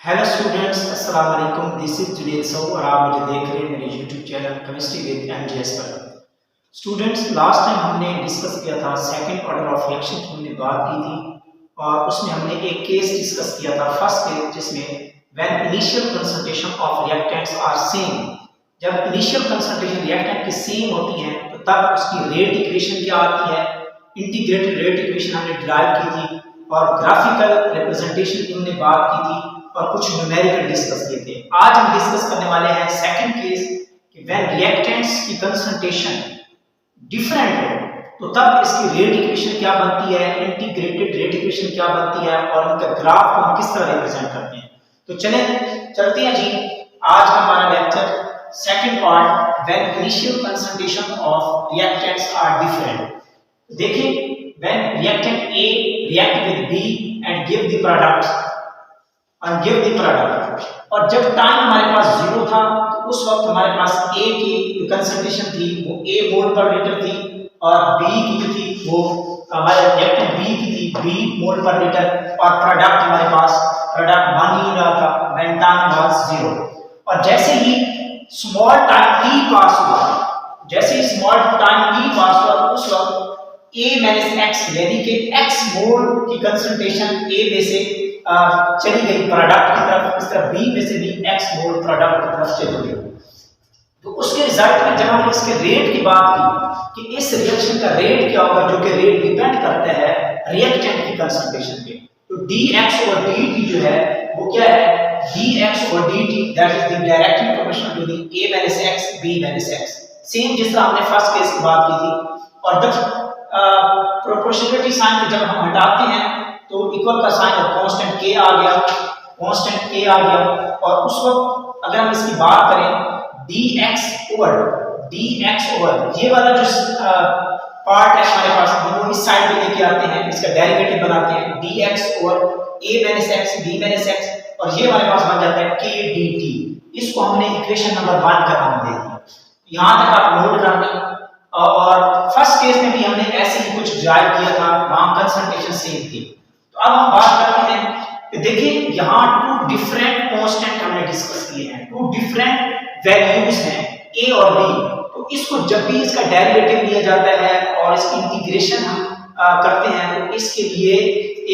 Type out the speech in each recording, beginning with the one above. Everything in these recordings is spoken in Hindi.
हेलो स्टूडेंट्स, अस्सलाम वालेकुम। दिस इज जुनेद सौ और आप मुझे देख रहे हैं मेरे YouTube channel chemistry with MGS पर। स्टूडेंट्स, लास्ट टाइम हमने डिस्कस किया था सेकंड ऑर्डर ऑफ रिएक्शन की हमने बात की थी और उसमें हमने एक केस डिस्कस किया था, फर्स्ट केस, जिसमें when initial concentration of reactants are same, जब इनिशियल कंसंट्रेशन रिएक्टेंट की सेम होती है तो तब उसकी रेट इक्वेशन क्या आती है। इंटीग्रेटेड रेट इक्वेशन हमने डिराइव की थी और ग्राफिकल रिप्रेजेंटेशन की हमने बात की थी और कुछ न्यूमेरिकल डिस्कस किए थे। आज हम डिस्कस करने वाले हैं सेकंड केस कि व्हेन रिएक्टेंट्स की कंसंट्रेशन डिफरेंट हो तो तब इसकी रेट इक्वेशन क्या बनती है, इंटीग्रेटेड रेट इक्वेशन क्या बनती है और उनका ग्राफ को हम किस तरह रिप्रेजेंट करते हैं। तो चलते हैं जी। आज का हमारा lecture second part, when initial concentration of reactants are different. देखिए, when reactant A react with B and give the product और जब टाइम हमारे पास 0 था तो उस वक्त हमारे पास A की कंसंट्रेशन थी वो A मोल पर लीटर थी और B की जो थी वो हमारे रिएक्टेंट B की थी B मोल पर लीटर और प्रोडक्ट हमारे पास प्रोडक्ट बन ही रहा था व्हेन टाइम वाज 0। और जैसे ही स्मॉल टाइम t पास हुआ, तो उस वक्त A माइनस x यानी कि x मोल की कंसंट्रेशन A में से चली गई प्रोडक्ट की तरफ, इस तरह B में से भी x मोल प्रोडक्ट की तरफ चली गई। तो उसके रिजल्ट में जब हमने इसके रेट की बात की कि इस रिएक्शन का रेट क्या होगा, जो कि रेट डिपेंड करता है रिएक्टेंट की कंसंट्रेशन पे, तो dx और dt जो है वो क्या है, dx और dt that is the directly proportional to the A minus x B minus x। Same जिस तरह हमने फर्स्ट केस की बात की थी। और जब प्रोपोर्शनलिटी साइन को जब हम हटाते हैं तो इक्वल का साइन और कांस्टेंट k आ गया और उस वक्त अगर हम इसकी बात करें dx ओवर ये वाला जो पार्ट है हमारे पास, हम इस साइड पे लेके आते हैं, इसका डेरिवेटिव बनाते हैं dx over a minus x b minus x और ये हमारे पास बन जाता है k dt। इसको हमने इक्वेशन नंबर 1 का नाम दे दिया। यहां तक आप नोट कर लें। और फर्स्ट केस में भी हमने ऐसे ही कुछ डिराइव किया था, वहां कंसंट्रेशन सेम थी। तो अब हम बात करते हैं कि देखिए यहां टू डिफरेंट कांस्टेंट हमने डिस्कस किए हैं, टू डिफरेंट वैल्यूज हैं a और b। तो इसको जब भी इसका डेरिवेटिव लिया जाता है और इसकी इंटीग्रेशन हम करते हैं तो इसके लिए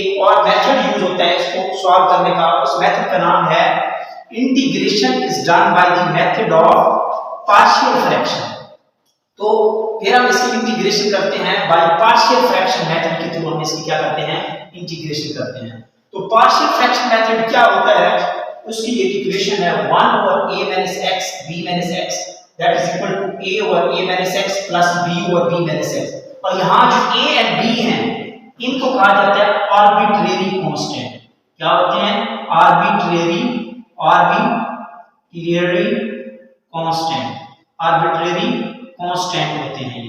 एक और मेथड यूज होता है इसको सॉल्व करने का। उस मेथड का नाम है integration is done by the method of partial fraction. तो फिर हम इसकी इंटीग्रेशन करते हैं बाय पार्शियल फ्रैक्शन मेथड के थ्रू। हम इसकी क्या करते हैं, इंटीग्रेशन करते हैं। तो पार्शियल फ्रैक्शन मेथड क्या होता है, उसकी एक इक्वेशन है 1 over a minus x b minus x that is equal to a over a minus x plus b over b minus x। और यहां जो a एंड b हैं इनको कहा जाता है आर्बिट्रेरी कांस्टेंट। क्या होते हैं, आर्बिट्रेरी कांस्टेंट होते हैं।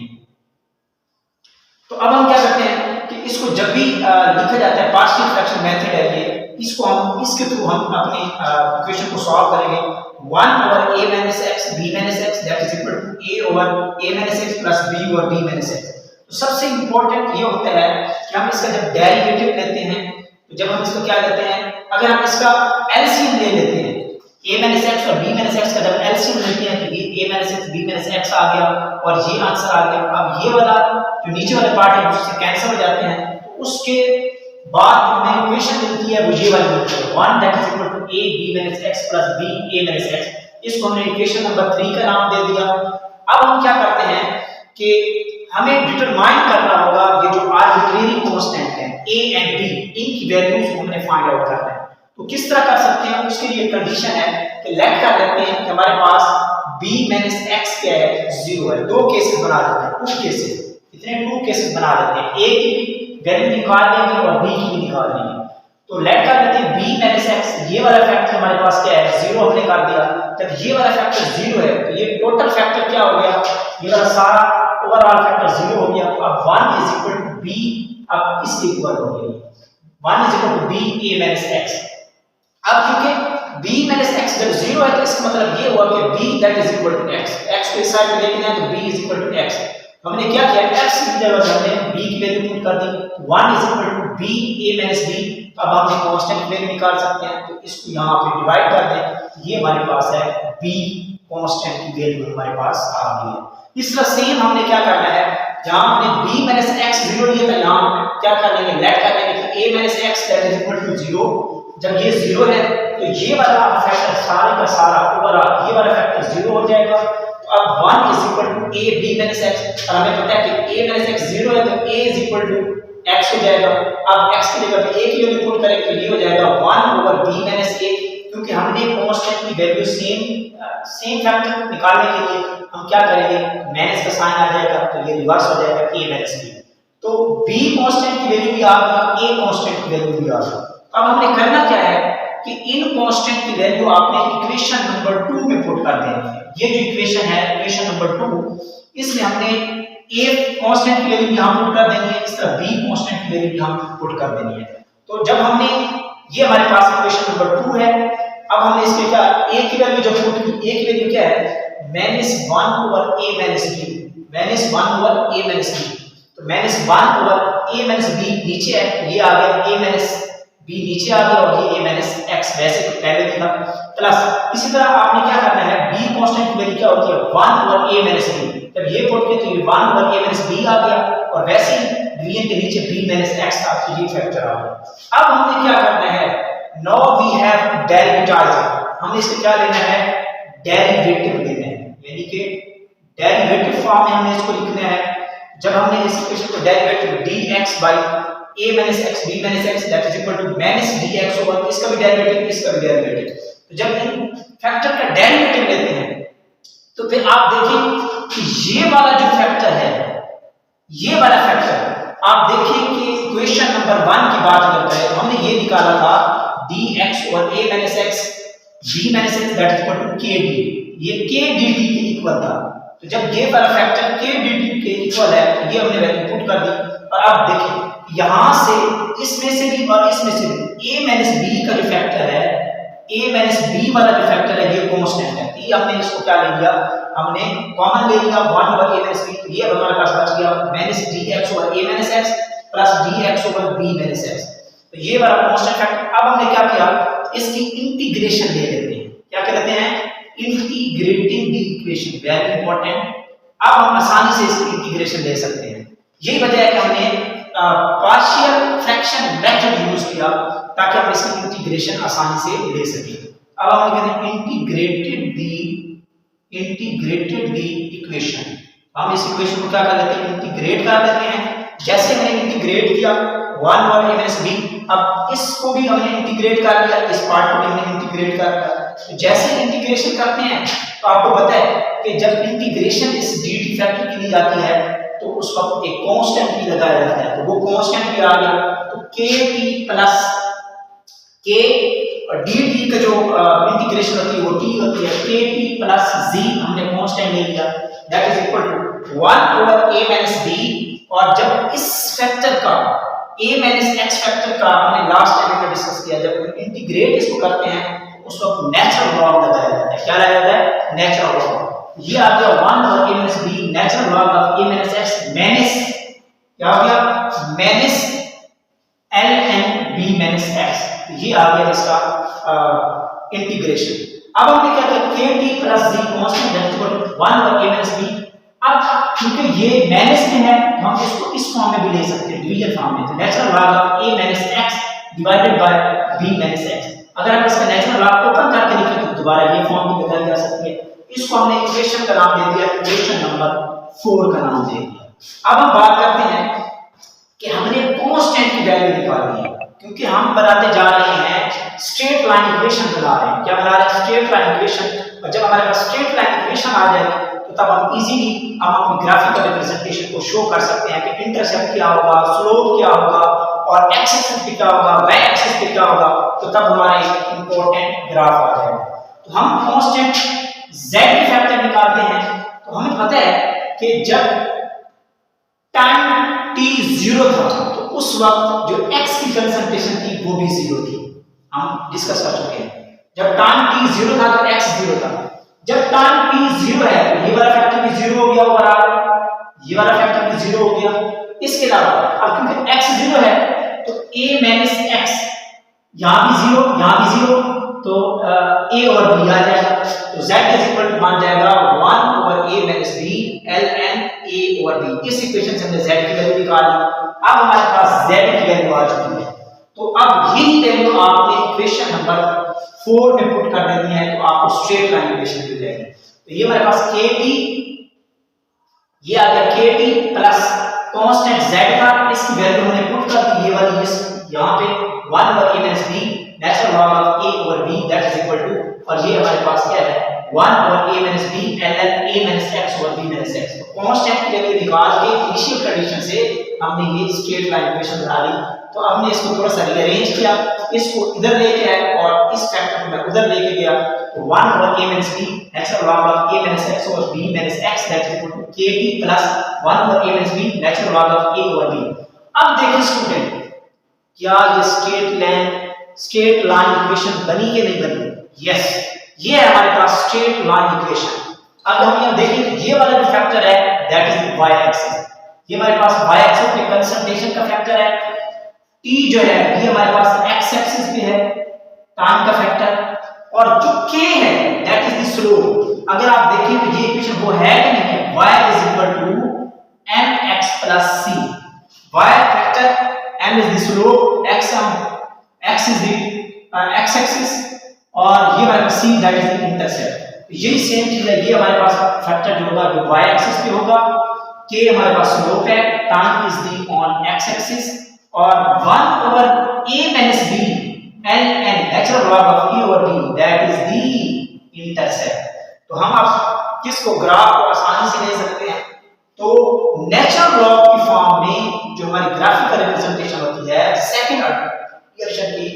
तो अब हम क्या करते हैं कि इसको जब भी लिखा जाता है, पार्शियल फ्रैक्शन मेथड है ये, इसको हम इसके थ्रू हम अपनी इक्वेशन को सॉल्व करेंगे। 1 over a minus x b minus x that is equal to a over a minus x plus b over b minus x। तो सबसे इंपॉर्टेंट ये होता है कि हम इसका जब डेरिवेटिव लेते हैं तो जब हम इसको क्या लेते हैं, अगर हम इसका एलसीएम ले लेते हैं a माइनस x और b माइनस x का जब एलसीएम लेते हैं तो ये a minus x b minus x आ गया और ये आंसर आ गया। अब ये वाला जो नीचे वाले पार्ट है उससे कैंसिल हो जाते हैं, तो उसके बाद हमें इक्वेशन मिलती है वो ये वाली मिलती है 1 that is equal to a b minus x plus b a minus x। इसको हमने इक्वेशन नंबर 3 का नाम दे दिया। अब हम क्या करते हैं कि हमें डिटरमाइन करना होगा ये जो आर्बिट्रेरी कांस्टेंट है a एंड b, इनकी वैल्यूज को हमने फाइंड आउट करना है। तो किस तरह कर सकते हैं, उसके लिए कंडीशन है कि लेट कर लेते हैं कि हमारे पास b माइनस x क्या है, 0 है। दो केसेस बना लेते हैं, टू केसेस, इतने टू केसेस बना लेते हैं, a की भी वैल्यू निकाल लेंगे और b की भी निकाल लेंगे। तो लेट कर लेते हैं b माइनस x, ये वाला फैक्टर हमारे पास क्या है, 0 हमने कर दिया। जब ये वाला फैक्टर 0 है तो ये टोटल फैक्टर क्या हो गया, ये वाला सारा ओवरऑल फैक्टर 0 हो गया। तो अब 1 इज इक्वल टू b, अब इसके इक्वल हो गया 1 is equal to b a minus x। अब क्योंकि b माइनस x जब 0 है तो इसका मतलब ये हुआ कि b that is equal to x, x को इस साइड पे लेके जाए तो b is equal to x। हमने क्या किया, x की जगह हमने b की वैल्यू पुट कर दी, 1 is equal to b a minus b अब हम एक कांस्टेंट वैल्यू निकाल सकते हैं, तो इसको यहाँ पे डिवाइड कर दें, ये हमारे पास है b कांस्टेंट की वैल्यू हमारे पास आ गई है। इस तरह सेम हमने क्या करना है, जहां हमने b माइनस x 0 लिया था, यहां क्या कर लेंगे, लेट कर लेंगे तो a minus x that is equal to 0। जब ये 0 है तो ये वाला फैक्टर सारे का सारा ओवरऑल ये वाला फैक्टर 0 हो जाएगा। तो अब 1 is equal to a b minus x, और हमें पता है कि a माइनस x 0 है तो a is equal to x हो जाएगा। अब x की जगह पे a की वैल्यू पुट करेंगे तो ये हो जाएगा 1 ओवर b माइनस a, क्योंकि हमने कांस्टेंट की वैल्यू सेम फैक्टर निकालने के लिए हम क्या करेंगे, माइनस का साइन आ जाएगा तो ये रिवर्स हो जाएगा a माइनस b। तो b कांस्टेंट की वैल्यू भी आ गई, a कांस्टेंट की वैल्यू भी आ गई। अब हमने करना क्या है कि इन कांस्टेंट की वैल्यू आपने इक्वेशन नंबर 2 में पुट कर देनी है। ये जो इक्वेशन है इक्वेशन नंबर 2, इसमें हमने a कांस्टेंट की वैल्यू यहां पुट कर देनी है, इस तरह b कांस्टेंट की वैल्यू यहां पुट कर देनी है। तो जब हमने ये हमारे पास इक्वेशन नंबर 2 है, अब हमने इसके क्या a की वैल्यू जब पुट की, a की वैल्यू क्या है -1 over a minus b, -1 over a minus b। तो -1 ओवर a माइनस b नीचे है, ये आ गया a माइनस b नीचे आ गया, और ये a माइनस x वैसे तो पहले भी था, प्लस इसी तरह आपने क्या करना है, b कांस्टेंट की वैल्यू क्या होती है 1 ओवर a माइनस b। जब ये पुट किया तो ये 1 ओवर a माइनस b आ गया, और वैसे ही डिवीजन के नीचे b माइनस x था तो ये फैक्टर आ गया। अब हमने क्या करना है, नाउ वी हैव डेरिवेटिव, हमने इसको क्या लेना है, डेरिवेटिव लेना है, यानी कि डेरिवेटिव फॉर्म में हमने इसको लिखना है। जब हमने इस इक्वेशन को derivative dx by a minus x b minus x that is equal to minus dx over इसका भी डेरिवेटिव इसका भी डेरिवेटिव, तो जब इन फैक्टर का डेरिवेटिव लेते हैं तो फिर आप देखिए कि ये वाला जो फैक्टर है, ये वाला फैक्टर आप देखिए कि इक्वेशन नंबर 1 की बात करता है तो हमने ये निकाला था dx over a minus x b minus x that is equal to k d, ये k dt के इक्वल था। तो जब ये वाला फैक्टर k dt के इक्वल है तो ये हमने वैल्यू पुट कर दी, और आप देखिए यहां से इसमें से भी और इसमें से भी a माइनस b का जो फैक्टर है, a माइनस b वाला जो फैक्टर है ये कांस्टेंट है, ये हमने इसको क्या ले लिया, हमने कॉमन ले लिया 1 ओवर a माइनस b, तो ये हमारे पास बच गया minus dx over a minus x plus dx over b minus x। तो ये वाला कांस्टेंट फैक्टर। अब हमने क्या किया, इसकी इंटीग्रेशन ले लेते हैं, क्या कहते हैं, integrating the equation, very important. अब हम आसानी से इसकी इंटीग्रेशन ले सकते हैं, यही वजह है कि हमने पार्शियल फ्रैक्शन मेथड यूज किया ताकि हम इसकी इंटीग्रेशन आसानी से ले सकें। अब हम कहते हैं इंटीग्रेटेड द इक्वेशन, हम इस इक्वेशन को क्या कर लेते हैं, इंटीग्रेट कर लेते हैं। जैसे हमने इंटीग्रेट किया 1 ओवर a माइनस b, अब इसको भी हमने इंटीग्रेट कर लिया, इस पार्ट को भी हमने इंटीग्रेट कर लिया। तो जैसे इंटीग्रेशन करते हैं तो आपको पता है कि जब इंटीग्रेशन इस dt फैक्टर की ली जाती है तो उस वक्त एक कांस्टेंट भी लगाया जाता है, तो वो कांस्टेंट भी आ गया। तो kt प्लस k और dt का जो इंटीग्रेशन होती है वो t होती है, kt प्लस z हमने कांस्टेंट ले लिया that is equal to 1 over a minus b। और जब इस फैक्टर का a माइनस x फैक्टर का हमने लास्ट टाइम में डिस्कस किया, जब इंटीग्रेट इसको करते हैं उस वक्त नेचुरल लॉग लगाया जाता है, क्या लगाया जाता है, नेचुरल लॉग। ये आ गया 1 over a minus b natural log of a minus x minus क्या हो गया, minus ln b minus x, ये आ गया इसका इंटीग्रेशन। अब हमने क्या किया, kt plus z constant that is equal to 1 over a minus b। अब क्योंकि ये माइनस में है हम इसको इस फॉर्म में भी ले सकते हैं, डिवीजन फॉर्म में, तो natural log of a minus x divided by b minus x। अगर हम इसका नेचुरल लॉग ओपन करके लिखें तो दोबारा ये फॉर्म भी लगाई जा सकती है। इसको हमने इक्वेशन का नाम दे दिया, इक्वेशन नंबर 4 का नाम दे दिया। अब हम बात करते हैं कि हमने कांस्टेंट की वैल्यू निकालनी है, क्योंकि हम बनाते जा रहे हैं स्ट्रेट लाइन इक्वेशन बना रहे हैं, क्या बना रहे हैं, स्ट्रेट लाइन इक्वेशन। और जब हमारे पास स्ट्रेट लाइन इक्वेशन आ जाएगी तो तब हम इजीली हम अपनी ग्राफिकल रिप्रेजेंटेशन को शो कर सकते हैं कि इंटरसेप्ट क्या होगा, स्लोप क्या होगा, और एक्स एक्सिस पे क्या होगा, वाई एक्सिस पे क्या होगा, तो तब हमारा एक इंपॉर्टेंट ग्राफ आ जाएगा। तो हम कांस्टेंट z की फैक्टर निकालते हैं तो हमें पता है कि जब टाइम t 0 था तो उस वक्त जो x की कंसंट्रेशन थी वो भी 0 थी, हम डिस्कस कर चुके हैं। जब टाइम t 0 था तो x 0 था, जब टाइम t 0 है तो ये वाला फैक्टर भी 0 हो गया ओवरऑल, ये वाला फैक्टर भी 0 हो गया। इसके अलावा अब क्योंकि x 0 है तो a माइनस x यहाँ भी जीरो, यहाँ भी जीरो, तो a और b आ जाएगा। तो z इज इक्वल टू मान जाएगा 1 over a minus b ln a over b। इस इक्वेशन से हमने z की वैल्यू निकाल ली। अब हमारे पास z की वैल्यू आ चुकी है, तो अब यही वैल्यू आपने इक्वेशन नंबर 4 में पुट कर देनी है, तो आपको स्ट्रेट लाइन इक्वेशन मिल जाएगी। तो ये हमारे पास kt, ये आ गया kt प्लस कांस्टेंट z का, इसकी वैल्यू हमने पुट कर दी, ये वाली इस यहाँ पे 1 over a minus b natural log of a over b that is equal to, और ये हमारे पास क्या है 1 over a minus b ln a minus x over b minus x। तो कांस्टेंट की वैल्यू निकाल के इनिशियल कंडीशन से हमने ये स्ट्रेट लाइन इक्वेशन बना ली। तो हमने इसको थोड़ा सा रीअरेंज किया, इसको इधर लेके आए और इस फैक्टर को मैं उधर लेके गया, तो 1 over a minus b natural log of a minus x over b minus x that is equal to kt plus 1 over a minus b natural log of a over b। अब देखिए स्टूडेंट, क्या ये स्ट्रेट लाइन इक्वेशन बनी कि नहीं बनी? यस, ये है हमारे पास स्ट्रेट लाइन इक्वेशन। अब हम यहां देखें तो ये वाला जो फैक्टर है दैट इज y एक्सिस, ये हमारे पास y एक्सिस पे कंसंट्रेशन का फैक्टर है, t जो है ये हमारे पास x एक्सिस पे है टाइम का फैक्टर, और जो k है दैट इज द स्लोप। अगर आप देखें तो ये इक्वेशन वो है कि नहीं है, y is equal to mx plus c, y factor, m is the slope, x is the x axis, और ये हमारे पास c that is the intercept. यही सेम चीज है, ये हमारे पास फैक्टर जो होगा वो y एक्सिस पे होगा, k हमारे पास स्लोप है, time is the on x axis, और 1 over a minus b ln natural log of a over b that is the intercept. तो हम आप किसको ग्राफ को आसानी से ले सकते हैं, तो नेचुरल लॉग की फॉर्म में जो हमारी ग्राफिकल रिप्रेजेंटेशन होती है सेकंड ऑर्डर की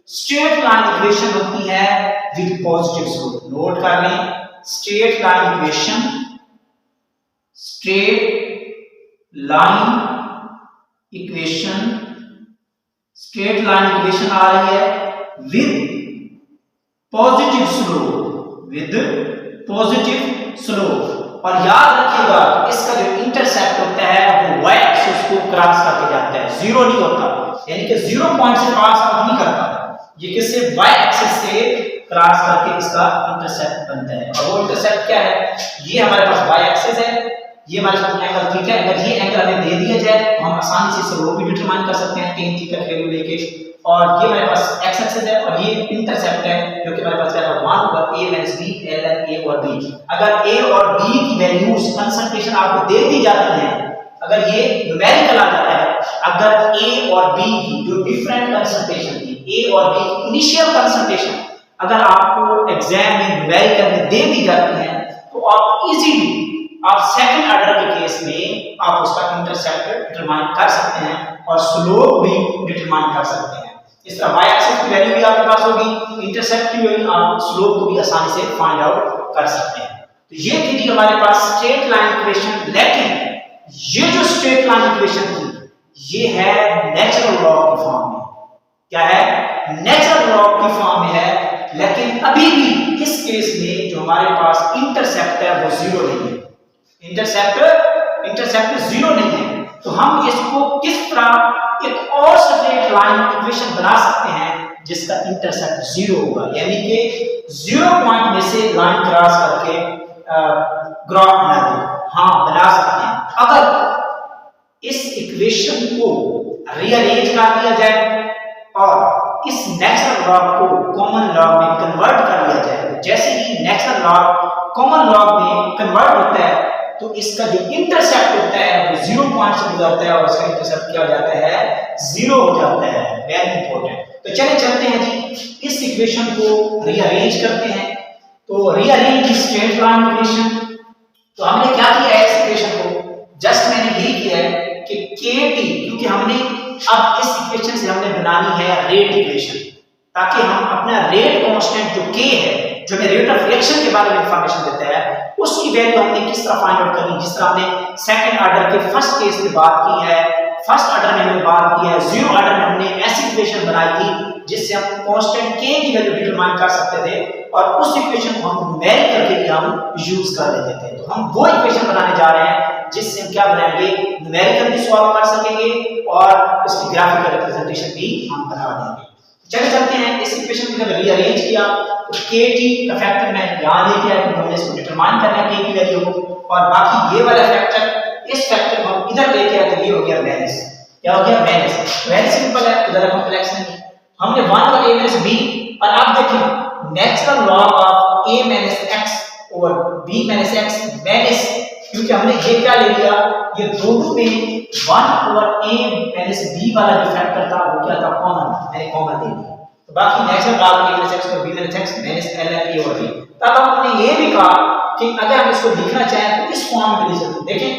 स्ट्रेट लाइन इक्वेशन होती है विद पॉजिटिव स्लोप। नोट कर लें, स्ट्रेट लाइन इक्वेशन आ रही है विद पॉजिटिव स्लोप, और याद रखिएगा इसका जो इंटरसेप्ट होता है वो y एक्सिस को क्रॉस करके जाता है, जीरो नहीं होता, यानी कि 0 पॉइंट से पास आउट नहीं करता, ये किससे y एक्सिस से क्रॉस करके इसका इंटरसेप्ट बनता है। और वो इंटरसेप्ट क्या है, ये हमारे पास y एक्सिस है, ये हमारे पास एंगल थीटा है। अगर ये एंगल हमें दे दिया जाए तो हम आसानी से स्लोप भी डिटरमाइन कर सकते हैं tan थीटा की वैल्यू लेके। और ये हमारे पास x एक्सिस है और ये इंटरसेप्ट है जो कि हमारे पास क्या है 1 over a minus b ln a over b। अगर a और b की वैल्यूज कंसंट्रेशन आपको दे दी जाती है, अगर ये न्यूमेरिकल आ जाता है, अगर a और b की जो डिफरेंट कंसंट्रेशन थी, a और b की इनिशियल कंसंट्रेशन अगर आपको एग्जाम में न्यूमेरिकल में दे दी जाती है, तो आप इजीली आप सेकंड ऑर्डर के केस में आप उसका इंटरसेप्ट डिटरमाइन कर सकते हैं और स्लोप भी डिटरमाइन कर सकते हैं। इस तरह y एक्सिस की वैल्यू भी आपके पास होगी, इंटरसेप्ट की वैल्यू, आप स्लोप को भी आसानी से फाइंड आउट कर सकते हैं। तो ये थी जी हमारे पास स्ट्रेट लाइन इक्वेशन, लेकिन ये जो स्ट्रेट लाइन इक्वेशन थी ये है नेचुरल लॉग की फॉर्म में। क्या है? नेचुरल लॉग की फॉर्म में है, लेकिन अभी भी इस केस में जो हमारे पास इंटरसेप्ट है वो जीरो नहीं है, इंटरसेप्ट जीरो नहीं है। तो हम इसको किस तरह एक और स्ट्रेट लाइन इक्वेशन बना सकते हैं जिसका इंटरसेप्ट जीरो होगा, यानी कि 0 पॉइंट में से लाइन क्रॉस करके ग्राफ बना दे। हाँ, बना सकते हैं अगर इस इक्वेशन को रीअरेंज कर दिया जाए और इस नेचुरल लॉग को कॉमन लॉग में कन्वर्ट कर लिया जाए। जैसे ही नेचुरल लॉग कॉमन लॉग में कन्वर्ट होता है तो इसका जो इंटरसेप्ट होता है वो 0 पॉइंट से गुजरता है और उसका इंटरसेप्ट क्या हो जाता है? जीरो हो जाता है। Very important. तो चलिए चलते हैं जी, इस इक्वेशन को रीअरेंज करते हैं। तो रीअरेंज स्ट्रेट लाइन इक्वेशन, तो हमने क्या किया है इस इक्वेशन को, जस्ट मैंने यही किया है कि kt, क्योंकि हमने अब इस इक्वेशन से हमने बनानी है रेट इक्वेशन, ताकि हम अपना रेट कांस्टेंट जो k है, जो हमें रेट ऑफ रिएक्शन के बारे में इंफॉर्मेशन देता है, उसकी वैल्यू हमने किस तरह फाइंड आउट करनी, जिस तरह हमने सेकंड ऑर्डर के फर्स्ट केस में बात की है, फर्स्ट ऑर्डर में हमने बात की है, जीरो ऑर्डर में हमने ऐसी इक्वेशन बनाई थी जिससे हम कांस्टेंट k की वैल्यू डिटरमाइन कर सकते थे और उस इक्वेशन को हम न्यूमेरिकल के लिए हम यूज कर लेते थे। तो हम वो इक्वेशन बनाने जा रहे हैं जिससे हम क्या बनाएंगे, न्यूमेरिकल भी सॉल्व कर सकेंगे और उसकी ग्राफिकल रिप्रेजेंटेशन भी हम बना देंगे। चले चलते हैं इस इक्वेशन को जब रीअरेंज किया तो kt का फैक्टर मैं यहाँ लेके आया क्योंकि हमने इसको डिटरमाइन करना है k की वैल्यू को, और बाकी ये वाला फैक्टर इस फैक्टर को हम इधर लेके आए तो ये हो गया माइनस, क्या हो गया माइनस। वेरी सिंपल है, ज़्यादा कॉम्प्लेक्स नहीं है। हमने 1 और a माइनस b, और आप देखिए natural log of a minus x over b minus x minus, क्योंकि हमने ये क्या ले लिया, ये दोनों में 1 ओवर a माइनस b वाला जो फैक्टर था वो क्या था, कॉमन, मैंने कॉमन ले लिया। तो बाकी natural log a minus x और b minus x minus ln a over b। तब हमने ये भी कहा कि अगर हम इसको लिखना चाहें तो इस फॉर्म में लिख सकते हैं। देखें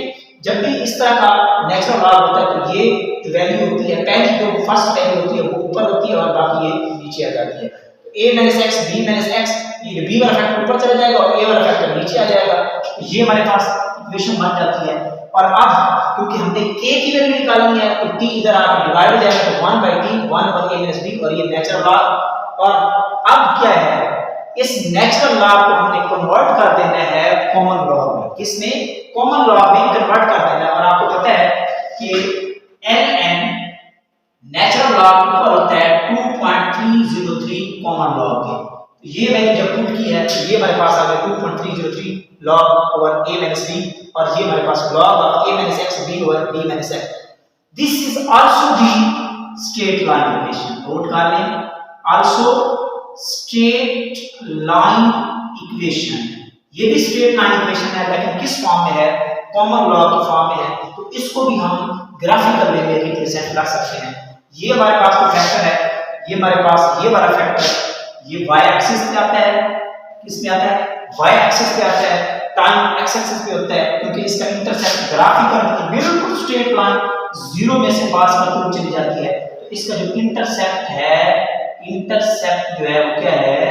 जब भी इस तरह का नेचुरल लॉग होता है तो ये जो वैल्यू होती है, पहली जो फर्स्ट वैल्यू होती है वो ऊपर होती है और बाकी ये नीचे आ जाती है। तो a minus x b minus x, ये b वाला फैक्टर ऊपर चला जाएगा और a वाला फैक्टर नीचे आ जाएगा। तो ये हमारे पास इक्वेशन बन जाती है। और अब क्योंकि हमने k की वैल्यू निकालनी है तो t इधर आकर डिवाइड हो जाएगा, तो 1/t 1 over a minus b, और ये नेचुरल लॉग। और अब क्या है, इस नेचुरल लॉग को हमने कन्वर्ट कर देना है कॉमन लॉग में। किसमें, कॉमन लॉग में कन्वर्ट कर देना है। और आपको पता है कि ln नेचुरल लॉग इक्वल होता है 2.303 कॉमन लॉग के। तो ये मैंने जब पुट की है तो ये हमारे पास आ गया 2.303 log over a minus b, और ये हमारे पास log of a minus x b over b minus x। This is also the straight line equation. Note कर लें, आल्सो स्ट्रेट लाइन इक्वेशन। ये भी स्ट्रेट लाइन इक्वेशन है, लेकिन किस फॉर्म में है, कॉमन लॉ की फॉर्म में है। तो इसको भी हम ग्राफिकल वे में रिप्रेजेंट कर सकते हैं। ये हमारे पास जो फैक्टर है, ये हमारे पास ये वाला फैक्टर ये y एक्सिस पे आता है, किस में आता है, y एक्सिस पे आता है, टाइम x एक्सिस पे होता है, क्योंकि इसका इंटरसेप्ट ग्राफिकल बिल्कुल स्ट्रेट लाइन 0 में से पास करते हुए चली जाती है। तो इसका जो इंटरसेप्ट है, इंटरसेप्ट जो है वो क्या है,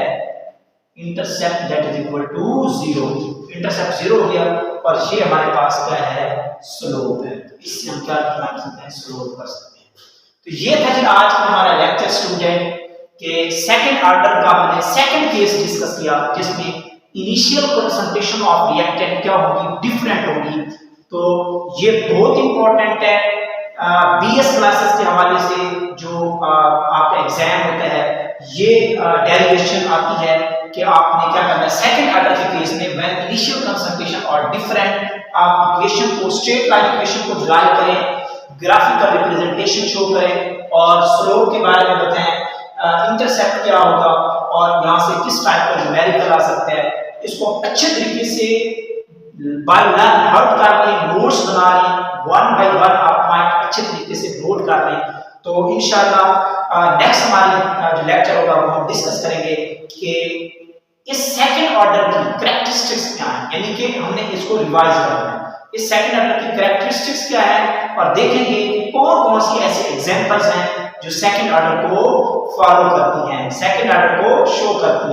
intercept that is equal to 0। Intercept 0 हो गया, और ये हमारे पास क्या है, स्लोप है। तो इससे हम क्या कर सकते हैं, स्लोप कर सकते हैं। तो ये था जी आज का हमारा लेक्चर स्टूडेंट के सेकंड ऑर्डर का हमने सेकंड केस डिस्कस किया, जिसमें इनिशियल कंसंट्रेशन ऑफ रिएक्टेंट क्या होगी, डिफरेंट होगी। तो ये बहुत इंपॉर्टेंट है बीएस क्लासेस के हवाले से। जो आपका एग्जाम होता है ये डेरिवेशन आती है कि आपने क्या करना है, सेकंड ऑर्डर के केस में व्हेन इनिशियल कंसंट्रेशन और डिफरेंट, आप इक्वेशन को स्ट्रेट लाइन इक्वेशन को डिराइव करें, ग्राफिकल रिप्रेजेंटेशन शो करें, और स्लोप के बारे में बताएं, इंटरसेप्ट क्या होगा, और यहाँ से किस टाइप का न्यूमेरिकल आ सकता है। इसको अच्छे तरीके से बाय लर्न हर्ट कर लें, नोट्स बना लें, 1 by 1 आप पॉइंट अच्छे तरीके से नोट कर लें। तो इंशाल्लाह नेक्स्ट हमारी जो लेक्चर होगा वो हम डिस्कस करेंगे कि इस सेकंड ऑर्डर की कैरेक्टरिस्टिक्स क्या है, यानी कि हमने इसको रिवाइज करना है, इस सेकंड ऑर्डर की कैरेक्टरिस्टिक्स क्या है, और देखेंगे कि कौन कौन सी ऐसे एग्जांपल्स हैं जो सेकंड ऑर्डर को फॉलो करती हैं, सेकंड ऑर्डर को शो करती हैं।